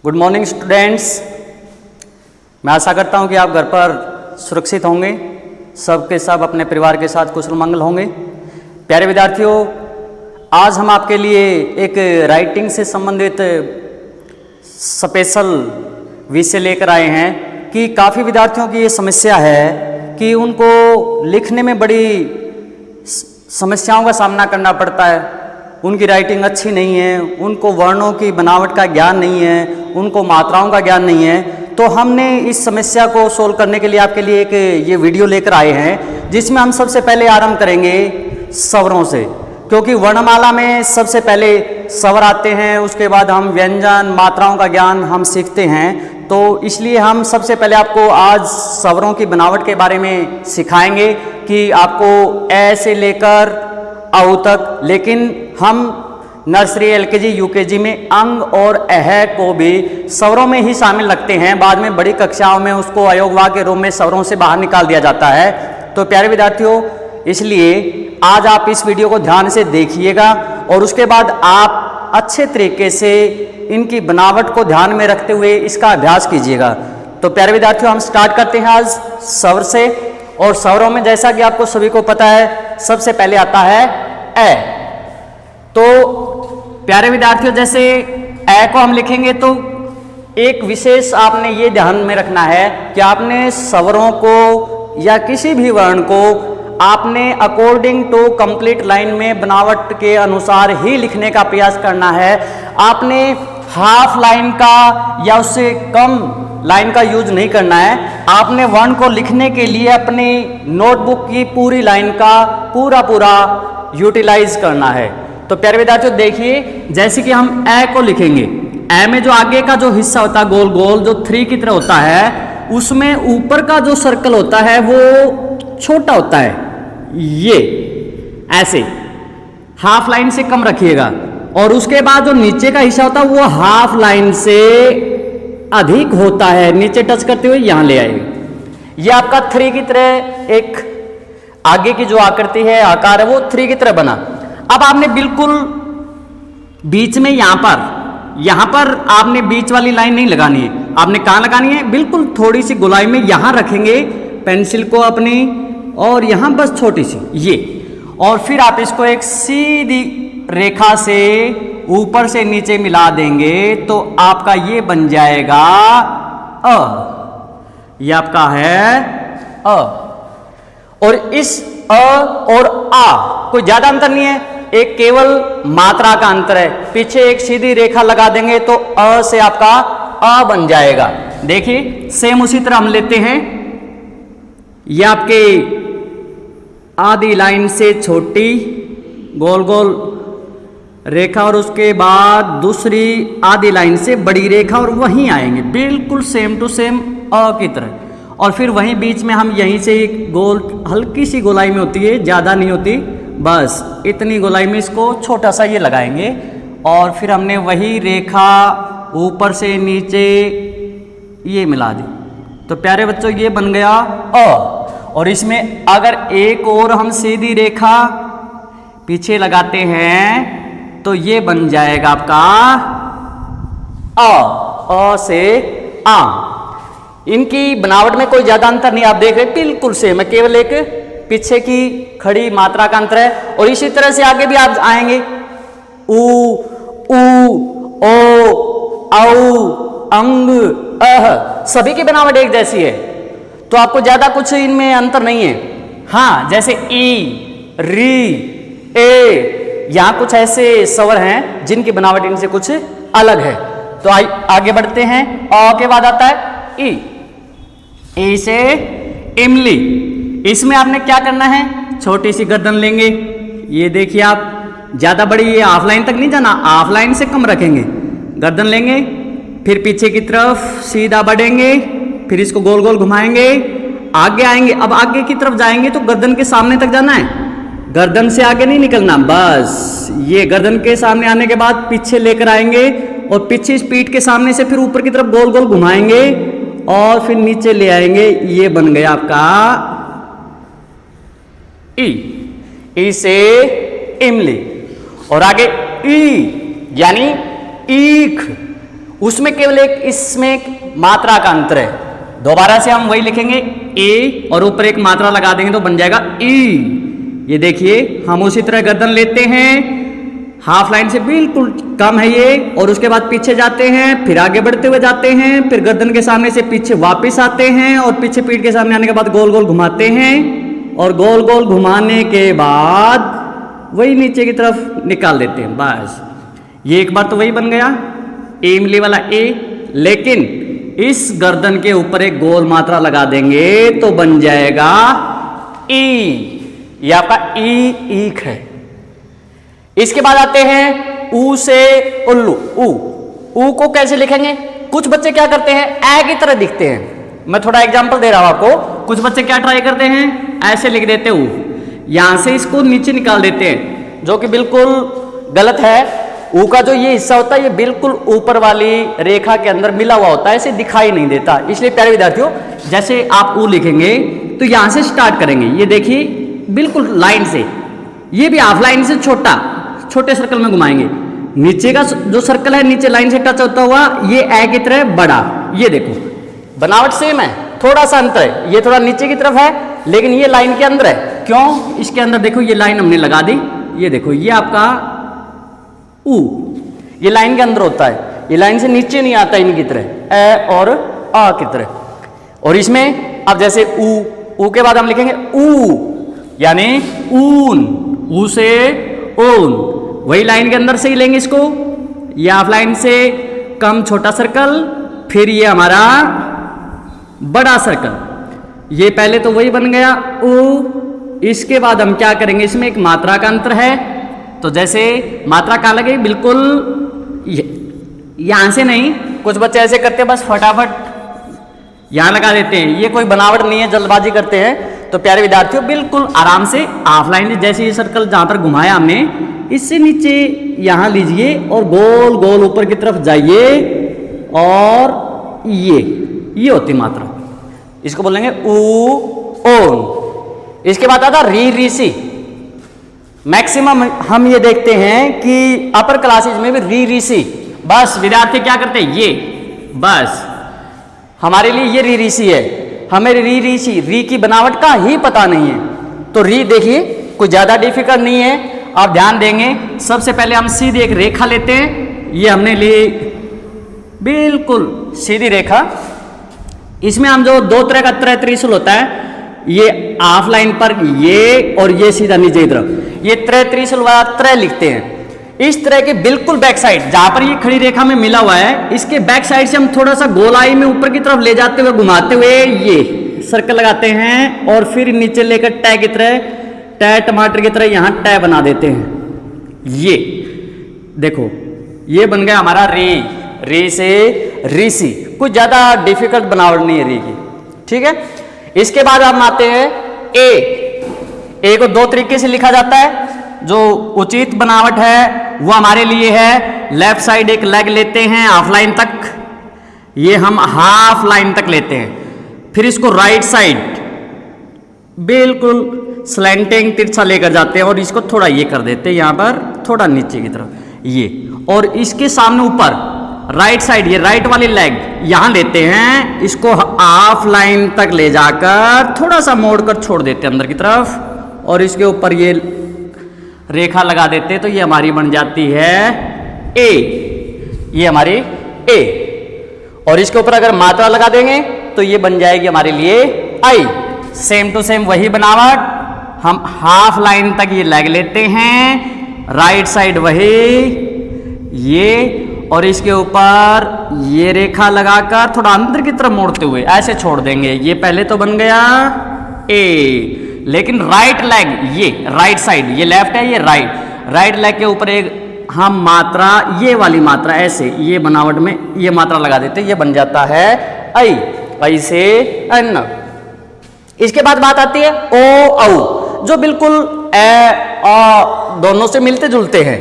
Good morning students. मैं आशा करता हूं कि आप घर पर सुरक्षित होंगे, सबके सब अपने परिवार के साथ कुशल मंगल होंगे। प्यारे विद्यार्थियों, आज हम आपके लिए एक राइटिंग से संबंधित स्पेशल विषय लेकर आए हैं कि काफ़ी विद्यार्थियों की ये समस्या है कि उनको लिखने में बड़ी समस्याओं का सामना करना पड़ता है। उनकी राइटिंग अच्छी नहीं है, उनको वर्णों की बनावट का ज्ञान नहीं है, उनको मात्राओं का ज्ञान नहीं है। तो हमने इस समस्या को सोल्व करने के लिए आपके लिए एक ये वीडियो लेकर आए हैं, जिसमें हम सबसे पहले आरंभ करेंगे स्वरों से, क्योंकि वर्णमाला में सबसे पहले स्वर आते हैं, उसके बाद हम व्यंजन मात्राओं का ज्ञान हम सीखते हैं। तो इसलिए हम सबसे पहले आपको आज स्वरों की बनावट के बारे में सिखाएंगे कि आपको ए से लेकर औ तक, लेकिन हम नर्सरी एलकेजी यूकेजी में अंग और अह को भी स्वरों में ही शामिल रखते हैं। बाद में बड़ी कक्षाओं में उसको अयोगवाह के रूप में स्वरों से बाहर निकाल दिया जाता है। तो प्यारे विद्यार्थियों, इसलिए आज आप इस वीडियो को ध्यान से देखिएगा और उसके बाद आप अच्छे तरीके से इनकी बनावट को ध्यान में रखते हुए इसका अभ्यास कीजिएगा। तो प्यारे विद्यार्थियों, हम स्टार्ट करते हैं आज स्वर से। और स्वरों में जैसा कि आपको सभी को पता है, सबसे पहले आता है ए। तो प्यारे विद्यार्थियों, जैसे ए को हम लिखेंगे तो एक विशेष आपने ये ध्यान में रखना है कि आपने स्वरों को या किसी भी वर्ण को आपने अकॉर्डिंग टू कंप्लीट लाइन में बनावट के अनुसार ही लिखने का प्रयास करना है। आपने हाफ लाइन का या उससे कम लाइन का यूज नहीं करना है। आपने वर्ण को लिखने के लिए अपनी नोटबुक की पूरी लाइन का पूरा यूटिलाइज करना है। तो प्यारे विद्यार्थियों देखिए, जैसे कि हम ए को लिखेंगे, ए में जो आगे का जो हिस्सा होता है गोल गोल जो 3 की तरह होता है, उसमें ऊपर का जो सर्कल होता है वो छोटा होता है, ये ऐसे हाफ लाइन से कम रखिएगा। और उसके बाद जो नीचे का हिस्सा होता है वो हाफ लाइन से अधिक होता है, नीचे टच करते हुए यहां ले आएगा। ये आपका 3 की तरह एक आगे की जो आकृति है, आकार है, वो 3 की तरह बना। अब आपने बिल्कुल बीच में यहां पर आपने बीच वाली लाइन नहीं लगानी है। आपने कहां लगानी है? बिल्कुल थोड़ी सी गोलाई में यहां रखेंगे पेंसिल को अपनी, और यहां बस छोटी सी ये, और फिर आप इसको एक सीधी रेखा से ऊपर से नीचे मिला देंगे तो आपका ये बन जाएगा अ। ये आपका है अ। और इस अ और आ कोई ज्यादा अंतर नहीं है, एक केवल मात्रा का अंतर है। पीछे एक सीधी रेखा लगा देंगे तो अ से आपका अ बन जाएगा। देखिए सेम उसी तरह हम लेते हैं, ये आपके आधी लाइन से छोटी गोल गोल रेखा और उसके बाद दूसरी आधी लाइन से बड़ी रेखा और वहीं आएंगे बिल्कुल सेम टू सेम अ की तरह। और फिर वहीं बीच में हम यहीं से एक गोल हल्की सी गोलाई में होती है, ज़्यादा नहीं होती, बस इतनी गोलाई में इसको छोटा सा ये लगाएंगे। और फिर हमने वही रेखा ऊपर से नीचे ये मिला दी। तो प्यारे बच्चों, ये बन गया अ। और इसमें अगर एक और हम सीधी रेखा पीछे लगाते हैं तो ये बन जाएगा आपका अ से आ। इनकी बनावट में कोई ज्यादा अंतर नहीं, आप देख रहे बिल्कुल सेम है, केवल एक पीछे की खड़ी मात्रा का अंतर है। और इसी तरह से आगे भी आप आएंगे, उ ओ औ अंग अह, सभी की बनावट एक जैसी है, तो आपको ज्यादा कुछ इनमें अंतर नहीं है। हाँ, जैसे ई री ए, यहां कुछ ऐसे स्वर हैं जिनकी बनावट इनसे कुछ अलग है। तो आगे बढ़ते हैं। अ के बाद आता है ई। ए से इमली। इसमें आपने क्या करना है? छोटी सी गर्दन लेंगे, ये देखिए आप, ज्यादा बड़ी ये हाफ लाइन तक नहीं जाना, हाफ लाइन से कम रखेंगे। गर्दन लेंगे, फिर पीछे की तरफ सीधा बढ़ेंगे, फिर इसको गोल गोल घुमाएंगे, आगे आएंगे। अब आगे की तरफ जाएंगे तो गर्दन के सामने तक जाना है, गर्दन से आगे नहीं निकलना। बस ये गर्दन के सामने आने के बाद पीछे लेकर आएंगे और पीछे इस पीठ के सामने से फिर ऊपर की तरफ गोल गोल घुमाएंगे और फिर नीचे ले आएंगे। ये बन गया आपका ई। ई से इमली। और आगे ई यानी ईख। उसमें केवल एक इसमें एक मात्रा का अंतर है। दोबारा से हम वही लिखेंगे ए और ऊपर एक मात्रा लगा देंगे तो बन जाएगा ई। ये देखिए हम उसी तरह गर्दन लेते हैं, हाफ लाइन से बिल्कुल कम है ये, और उसके बाद पीछे जाते हैं, फिर आगे बढ़ते हुए जाते हैं, फिर गर्दन के सामने से पीछे वापस आते हैं और पीछे पीठ के सामने आने के बाद गोल गोल घुमाते हैं, और गोल गोल घुमाने के बाद वही नीचे की तरफ निकाल देते हैं। बस ये एक बार तो वही बन गया ए इमली वाला ए, लेकिन इस गर्दन के ऊपर एक गोल मात्रा लगा देंगे तो बन जाएगा ई। ये आपका ई ईख है। इसके बाद आते हैं ऊ से उल्लू। ऊ को कैसे लिखेंगे? कुछ बच्चे क्या करते हैं, ए की तरह दिखते हैं। मैं थोड़ा एग्जांपल दे रहा हूं आपको। कुछ बच्चे क्या ट्राई करते हैं, ऐसे लिख देते ऊ, यहां से इसको नीचे निकाल देते हैं, जो कि बिल्कुल गलत है। ऊ का जो ये हिस्सा होता है ये बिल्कुल ऊपर वाली रेखा के अंदर मिला हुआ होता है, इसे दिखाई नहीं देता। इसलिए प्यारे विद्यार्थियों, जैसे आप ऊ लिखेंगे तो यहां से स्टार्ट करेंगे, ये देखिए बिल्कुल लाइन से, ये भी हाफ लाइन से छोटे सर्कल में घुमाएंगे। नीचे का जो सर्कल है नीचे लाइन से टच होता हुआ ये ए की तरह बड़ा, ये देखो बनावट सेम है, थोड़ा सा अंतर है। ये थोड़ा नीचे की तरफ है लेकिन ये लाइन के अंदर है। क्यों? इसके अंदर देखो ये लाइन हमने लगा दी, ये देखो ये आपका ऊ, ये लाइन के अंदर होता है, ये लाइन से नीचे नहीं आता इनकी तरह, ए और आ की तरह। और इसमें अब जैसे ऊ के बाद हम लिखेंगे ऊ, यानी ऊन, ऊ से ऊन, वही लाइन के अंदर से ही लेंगे इसको, ये हाफ लाइन से कम छोटा सर्कल, फिर ये हमारा बड़ा सर्कल। ये पहले तो वही बन गया ऊ। इसके बाद हम क्या करेंगे, इसमें एक मात्रा का अंतर है, तो जैसे मात्रा कहाँ लगे, बिल्कुल यहां से नहीं, कुछ बच्चे ऐसे करते हैं बस फटाफट यहां लगा देते हैं, ये कोई बनावट नहीं है, जल्दबाजी करते हैं। तो प्यारे विद्यार्थियों बिल्कुल आराम से हाफ लाइन, जैसे ये सर्कल जहां पर घुमाया हमने, इससे नीचे यहां लीजिए और गोल गोल ऊपर की तरफ जाइए, और ये होती मात्रा, इसको बोलेंगे ऊ ओन। इसके बाद आता री सी। मैक्सिमम हम ये देखते हैं कि अपर क्लासेज में भी री सी, बस विद्यार्थी क्या करते हैं, ये बस हमारे लिए ये री सी है, हमें री सी, री की बनावट का ही पता नहीं है। तो री देखिए कुछ ज्यादा डिफिकल्ट नहीं है, आप ध्यान देंगे। सबसे पहले हम सीधी एक रेखा लेते हैं, ये हमने ली बिल्कुल सीधी रेखा, इसमें हम जो दो तरह का त्रय त्रिशूल होता है, ये हाफ लाइन पर ये और ये सीधा नीचे की तरफ, ये त्रय त्रिशूल वाला त्रय लिखते हैं। इस तरह के बिल्कुल बैक साइड जहां पर ये खड़ी रेखा में मिला हुआ है, इसके बैक साइड से हम थोड़ा सा गोलाई में ऊपर की तरफ ले जाते हुए घुमाते हुए ये सर्कल लगाते हैं, और फिर नीचे लेकर टै की तरह, टै टमाटर की तरह यहां टै बना देते हैं। ये देखो ये बन गया हमारा री से री सी। कुछ ज्यादा डिफिकल्ट बनावट नहीं है री की, ठीक है। इसके बाद हम आते हैं ए को दो तरीके से लिखा जाता है। जो उचित बनावट है वो हमारे लिए है, लेफ्ट साइड एक लेग लेते हैं हाफ लाइन तक, ये हम हाफ लाइन तक लेते हैं, फिर इसको राइट साइड बिल्कुल स्लैंटिंग तिरछा लेकर जाते हैं और इसको थोड़ा ये कर देते हैं यहां पर, थोड़ा नीचे की तरफ ये, और इसके सामने ऊपर राइट साइड ये राइट वाली लेग यहां लेते हैं, इसको हाफ लाइन तक ले जाकर थोड़ा सा मोड़कर छोड़ देते हैं अंदर की तरफ, और इसके ऊपर ये रेखा लगा देते, तो ये हमारी बन जाती है ए, ये हमारी ए। और इसके ऊपर अगर मात्रा लगा देंगे तो ये बन जाएगी हमारे लिए आई। सेम टू सेम वही बनावट, हम हाफ लाइन तक ये लेग लेते हैं, राइट साइड वही ये, और इसके ऊपर ये रेखा लगाकर थोड़ा अंदर की तरफ मोड़ते हुए ऐसे छोड़ देंगे। ये पहले तो बन गया ए, लेकिन राइट लेग ये राइट साइड, ये लेफ्ट है ये राइट लेग के ऊपर एक हम मात्रा, ये वाली मात्रा ऐसे ये बनावट में ये मात्रा लगा देते, ये बन जाता है आई से एन। इसके बाद बात आती है ओ औ, जो बिल्कुल ए आ दोनों से मिलते जुलते हैं।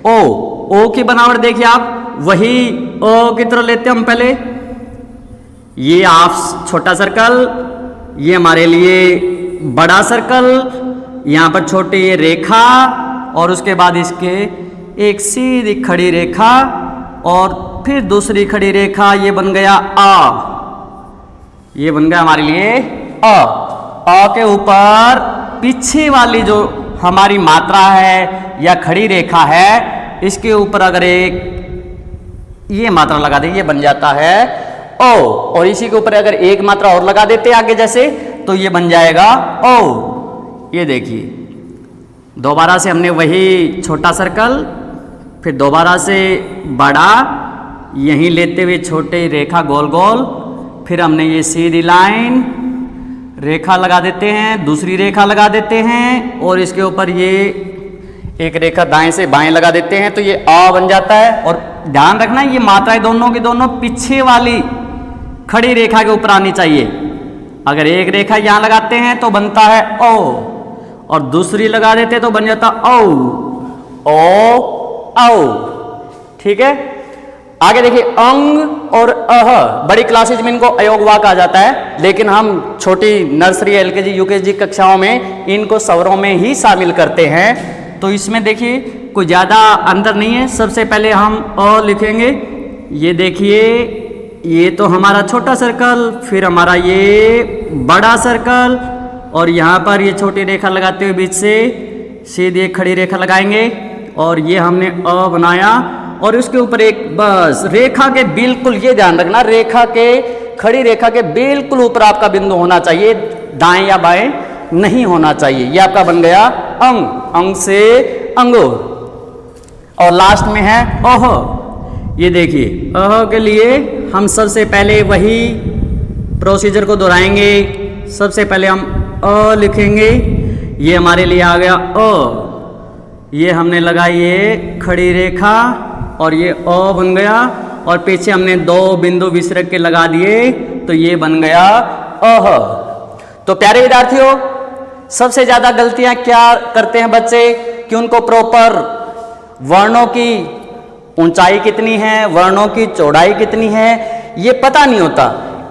ओ की बनावट देखिए आप, वही ओ की तरह लेते हैं हम पहले, ये हाफ छोटा सर्कल, ये हमारे लिए बड़ा सर्कल, यहां पर छोटी ये रेखा, और उसके बाद इसके एक सीधी खड़ी रेखा, और फिर दूसरी खड़ी रेखा, ये बन गया आ, ये बन गया हमारे लिए अ के ऊपर पीछे वाली जो हमारी मात्रा है या खड़ी रेखा है, इसके ऊपर अगर एक ये मात्रा लगा दें, ये बन जाता है ओ, और इसी के ऊपर अगर एक मात्रा और लगा देते आगे जैसे, तो ये बन जाएगा ओ। ये देखिए, दोबारा से हमने वही छोटा सर्कल, फिर दोबारा से बड़ा, यहीं लेते हुए छोटे रेखा गोल गोल, फिर हमने ये सीधी लाइन रेखा लगा देते हैं, दूसरी रेखा लगा देते हैं, और इसके ऊपर ये एक रेखा दाएं से बाएं लगा देते हैं, तो ये आ बन जाता है। और ध्यान रखना, ये मात्राएं दोनों की दोनों पीछे वाली खड़ी रेखा के ऊपर आनी चाहिए। अगर एक रेखा यहां लगाते हैं तो बनता है ओ, और दूसरी लगा देते तो बन जाता ओ औ। ठीक है, आगे देखिए अंग और अह, बड़ी क्लासेज में इनको अयोगवा कहा जाता है, लेकिन हम छोटी नर्सरी एलकेजी यूकेजी कक्षाओं में इनको स्वरों में ही शामिल करते हैं। तो इसमें देखिए कोई ज़्यादा अंतर नहीं है। सबसे पहले हम अ लिखेंगे, ये देखिए ये तो हमारा छोटा सर्कल, फिर हमारा ये बड़ा सर्कल, और यहाँ पर ये छोटी रेखा लगाते हुए बीच से सीधी एक खड़ी रेखा लगाएंगे, और ये हमने अ बनाया, और उसके ऊपर एक बस रेखा के बिल्कुल, ये ध्यान रखना, रेखा के खड़ी रेखा के बिल्कुल ऊपर आपका बिंदु होना चाहिए, दाएं या बाएं नहीं होना चाहिए। ये आपका बन गया अंग, अंग से अंगूर, और लास्ट में है ओह। ये देखिए अह के लिए हम सबसे पहले वही प्रोसीजर को दोहराएंगे। सबसे पहले हम अ लिखेंगे, ये हमारे लिए आ गया अ, ये हमने लगाई ये खड़ी रेखा, और ये अ बन गया, और पीछे हमने दो बिंदु विसर्ग के लगा दिए, तो ये बन गया अह। तो प्यारे विद्यार्थियों, सबसे ज्यादा गलतियां क्या करते हैं बच्चे कि उनको प्रॉपर वर्णों की ऊंचाई कितनी है, वर्णों की चौड़ाई कितनी है, ये पता नहीं होता।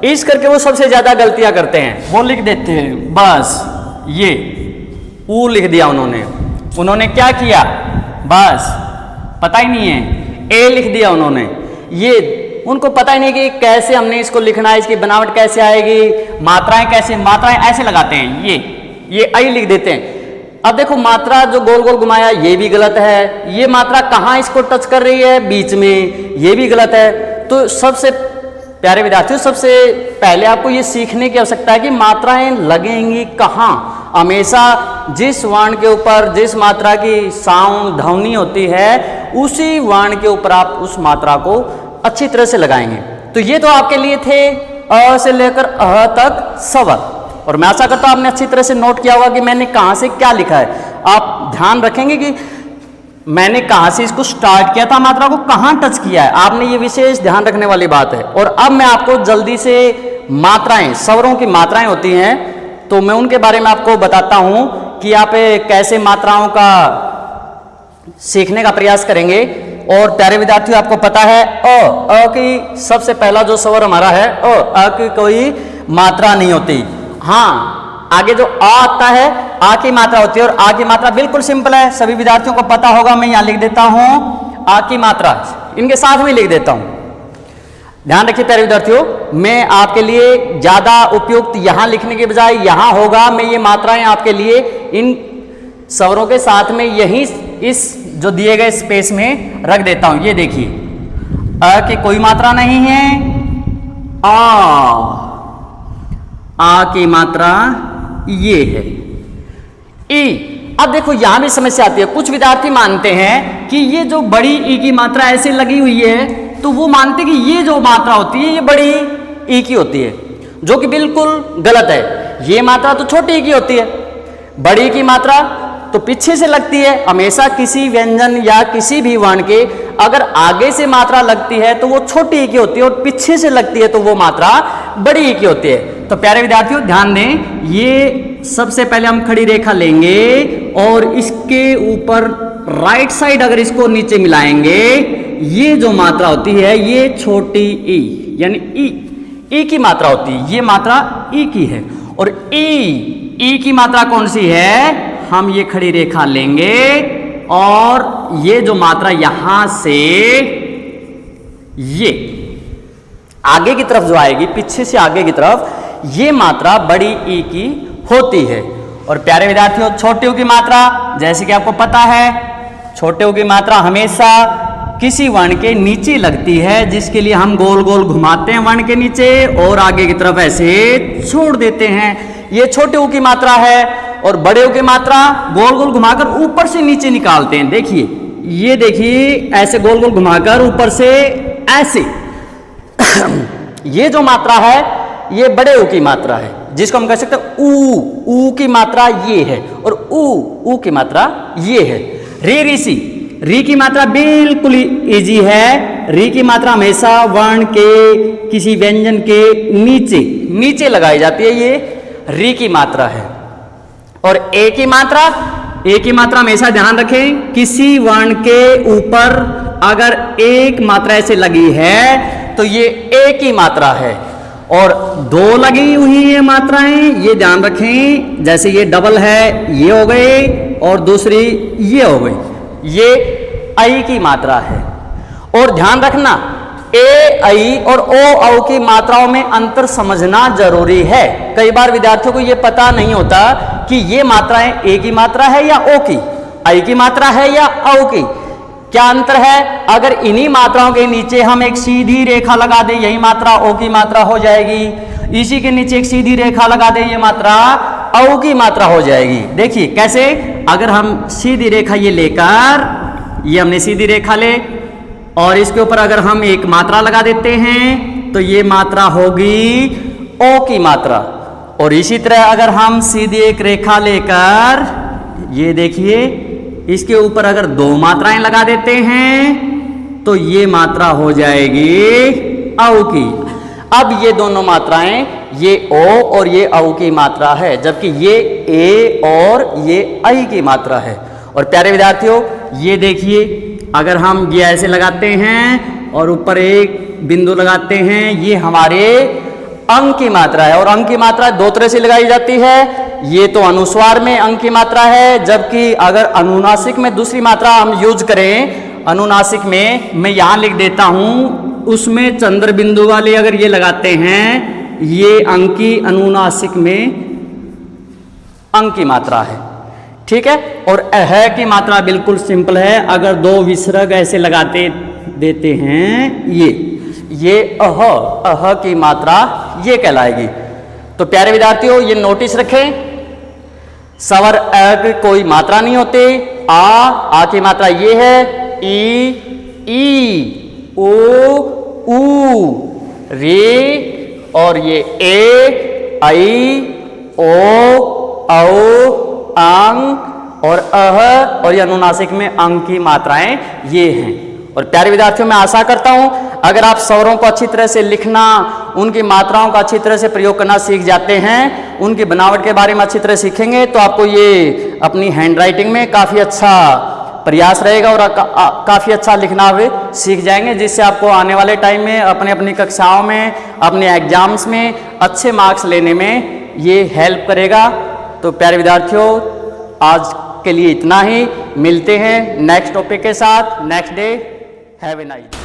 इस करके वो सबसे ज्यादा गलतियां करते हैं। वो लिख देते हैं बस, ये ऊ लिख दिया उन्होंने क्या किया, बस पता ही नहीं है, ए लिख दिया उन्होंने। ये उनको पता ही नहीं कि कैसे हमने इसको लिखना है, इसकी बनावट कैसे आएगी, मात्राएं कैसे, मात्राएं ऐसे लगाते हैं, ये आई लिख देते हैं। अब देखो मात्रा जो गोल गोल घुमाया ये भी गलत है, ये मात्रा कहाँ इसको टच कर रही है, बीच में, ये भी गलत है। तो सबसे प्यारे विद्यार्थियों, सबसे पहले आपको ये सीखने की आवश्यकता है कि मात्राएं लगेंगी कहाँ। हमेशा जिस वर्ण के ऊपर जिस मात्रा की साउंड ध्वनि होती है, उसी वर्ण के ऊपर आप उस मात्रा को अच्छी तरह से लगाएंगे। तो ये तो आपके लिए थे अ से लेकर अह तक सवर, और मैं आशा करता हूं आपने अच्छी तरह से नोट किया होगा कि मैंने कहां से क्या लिखा है। आप ध्यान रखेंगे कि मैंने कहां से इसको स्टार्ट किया था, मात्रा को कहां टच किया है, आपने ये विशेष ध्यान रखने वाली बात है। और अब मैं आपको जल्दी से मात्राएं, स्वरों की मात्राएं होती हैं, तो मैं उनके बारे में आपको बताता हूं कि आप कैसे मात्राओं का सीखने का प्रयास करेंगे। और प्यारे विद्यार्थियों, आपको पता है अ की सबसे पहला जो स्वर हमारा है अ की कोई मात्रा नहीं होती। हाँ, आगे जो आ आता है, आ की मात्रा होती है, और आ की मात्रा बिल्कुल सिंपल है, सभी विद्यार्थियों को पता होगा। मैं यहां लिख देता हूं आ की मात्रा, इनके साथ में लिख देता हूं। ध्यान रखिए प्यारे विद्यार्थियों, मैं आपके लिए ज्यादा उपयुक्त यहां लिखने के बजाय यहां होगा, मैं ये मात्राएं आपके लिए इन स्वरों के साथ में यहीं इस जो दिए गए स्पेस में रख देता हूं। ये देखिए अ की कोई मात्रा नहीं है, आ की मात्रा ये है, ई। अब देखो यहां भी समस्या आती है, कुछ विद्यार्थी मानते हैं कि ये जो बड़ी ई की मात्रा ऐसे लगी हुई है, तो वो मानते हैं कि ये जो मात्रा होती है ये बड़ी ई की होती है, जो कि बिल्कुल गलत है। ये मात्रा तो छोटी ई की होती है, बड़ी की मात्रा तो पीछे से लगती है। हमेशा किसी व्यंजन या किसी भी वर्ण के अगर आगे से मात्रा लगती है तो वो छोटी ई की होती है, और पीछे से लगती है तो वो मात्रा बड़ी ई की होती है। तो प्यारे विद्यार्थियों ध्यान दें, ये सबसे पहले हम खड़ी रेखा लेंगे, और इसके ऊपर राइट साइड अगर इसको नीचे मिलाएंगे, ये जो मात्रा होती है ये छोटी ई यानी ई की मात्रा होती है, ये मात्रा ई की है। और ई की मात्रा कौन सी है, हम ये खड़ी रेखा लेंगे, और ये जो मात्रा यहां से ये आगे की तरफ जो आएगी, पीछे से आगे की तरफ, ये मात्रा बड़ी ई की होती है। और प्यारे विद्यार्थियों, छोटे ऊ की मात्रा जैसे कि आपको पता है, छोटे ऊ की मात्रा हमेशा किसी वर्ण के नीचे लगती है, जिसके लिए हम गोल गोल घुमाते हैं वर्ण के नीचे और आगे की तरफ ऐसे छोड़ देते हैं। ये छोटे ऊ की मात्रा है। और बड़े ऊ की मात्रा गोल गोल घुमाकर ऊपर से नीचे निकालते हैं। देखिए, ये देखिए, ऐसे गोल गोल घुमाकर ऊपर से ऐसे ये जो मात्रा है ये बड़े ऊ की मात्रा है, जिसको हम कह सकते हैं ऊ की मात्रा ये है और ऊ की मात्रा ये है। री की मात्रा बिल्कुल इजी है। री की मात्रा हमेशा वर्ण के किसी व्यंजन के नीचे लगाई जाती है, ये री की मात्रा है। और ए की मात्रा हमेशा ध्यान रखें, किसी वर्ण के ऊपर अगर एक मात्रा ऐसे लगी है तो ये ए की मात्रा है। और दो लगी हुई ये मात्राएं, ये ध्यान रखें, जैसे ये डबल है, ये हो गई, और दूसरी ये हो गई, ये आई की मात्रा है। और ध्यान रखना, ए आई और ओ औ की मात्राओं में अंतर समझना जरूरी है। कई बार विद्यार्थियों को ये पता नहीं होता कि ये मात्राएं ए की मात्रा है या ओ की, आई की मात्रा है या औ की, क्या अंतर है। अगर इन्हीं मात्राओं के नीचे हम एक सीधी रेखा लगा दें, यही मात्रा ओ की मात्रा हो जाएगी। इसी के नीचे एक सीधी रेखा लगा दें, ये मात्रा औ की मात्रा हो जाएगी। देखिए कैसे, अगर हम सीधी रेखा ये लेकर, ये हमने सीधी रेखा ले और इसके ऊपर अगर हम एक मात्रा लगा देते हैं तो ये मात्रा होगी ओ की मात्रा। और इसी तरह अगर हम सीधी एक रेखा लेकर, ये देखिए, इसके ऊपर अगर दो मात्राएं लगा देते हैं तो ये मात्रा हो जाएगी औ की। अब ये दोनों मात्राएं, ये ओ और ये औ की मात्रा है, जबकि ये ए और ये आई की मात्रा है। और प्यारे विद्यार्थियों, ये देखिए, अगर हम ये ऐसे लगाते हैं और ऊपर एक बिंदु लगाते हैं, ये हमारे अंक की मात्रा है। और अंक की मात्रा दो तरह से लगाई जाती है, ये तो अनुस्वार में अंक की मात्रा है, जबकि अगर अनुनासिक में दूसरी मात्रा हम यूज करें, अनुनासिक में मैं यहां लिख देता हूं, उसमें चंद्र बिंदु वाले अगर ये लगाते हैं, ये अंकी अनुनासिक में अंक की मात्रा है, ठीक है। और अह की मात्रा बिल्कुल सिंपल है, अगर दो विसर्ग ऐसे लगाते देते हैं, ये अह की मात्रा ये कहलाएगी। तो प्यारे विद्यार्थियों, ये नोटिस रखें, स्वर अ की कोई मात्रा नहीं होती। आ की मात्रा ये है, ई ओ ऊ, रे, और ये ए आई ओ औ अंग और अह, और ये अनुनासिक में अंग की मात्राएं ये हैं। और प्यारे विद्यार्थियों, मैं आशा करता हूं अगर आप स्वरों को अच्छी तरह से लिखना, उनकी मात्राओं का अच्छी तरह से प्रयोग करना सीख जाते हैं, उनकी बनावट के बारे में अच्छी तरह सीखेंगे, तो आपको ये अपनी हैंडराइटिंग में काफ़ी अच्छा प्रयास रहेगा और काफ़ी अच्छा लिखना भी सीख जाएंगे, जिससे आपको आने वाले टाइम में अपनी कक्षाओं में, अपने एग्जाम्स में अच्छे मार्क्स लेने में ये हेल्प करेगा। तो प्यारे विद्यार्थियों, आज के लिए इतना ही, मिलते हैं नेक्स्ट टॉपिक के साथ next day. Have a nice day.